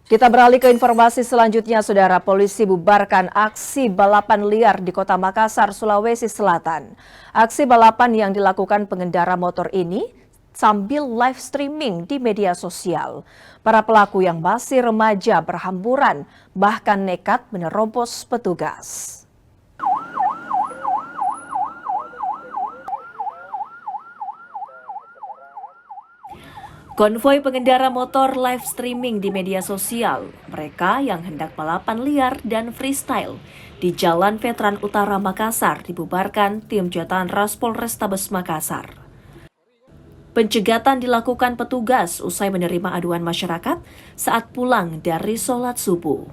Kita beralih ke informasi selanjutnya, Saudara. Polisi bubarkan aksi balapan liar di Kota Makassar, Sulawesi Selatan. Aksi balapan yang dilakukan pengendara motor ini sambil live streaming di media sosial. Para pelaku yang masih remaja berhamburan, bahkan nekat menerobos petugas. Konvoi pengendara motor live streaming di media sosial. Mereka yang hendak balapan liar dan freestyle di Jalan Veteran Utara Makassar dibubarkan tim Jatan Ras Polrestabes Makassar. Pencegatan dilakukan petugas usai menerima aduan masyarakat saat pulang dari sholat subuh.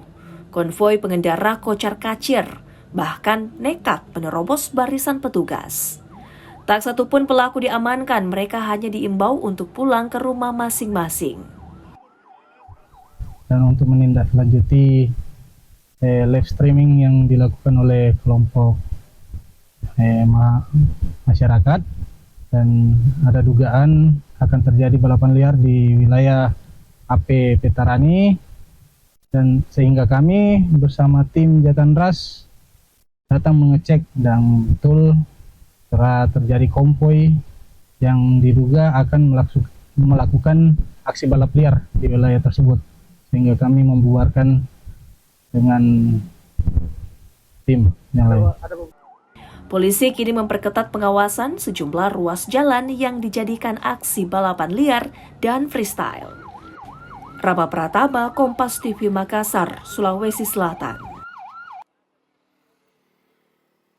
Konvoi pengendara kocar-kacir, bahkan nekat menerobos barisan petugas. Tak satu pun pelaku diamankan, mereka hanya diimbau untuk pulang ke rumah masing-masing. Dan untuk menindaklanjuti live streaming yang dilakukan oleh kelompok masyarakat, dan ada dugaan akan terjadi balapan liar di wilayah AP Petarani, dan sehingga kami bersama tim Jatan Ras datang mengecek dan betul telah terjadi konvoi yang diduga akan melakukan aksi balap liar di wilayah tersebut, sehingga kami membubarkan dengan tim yang lain. Polisi kini memperketat pengawasan sejumlah ruas jalan yang dijadikan aksi balapan liar dan freestyle. Rama Pratama, Kompas TV Makassar, Sulawesi Selatan.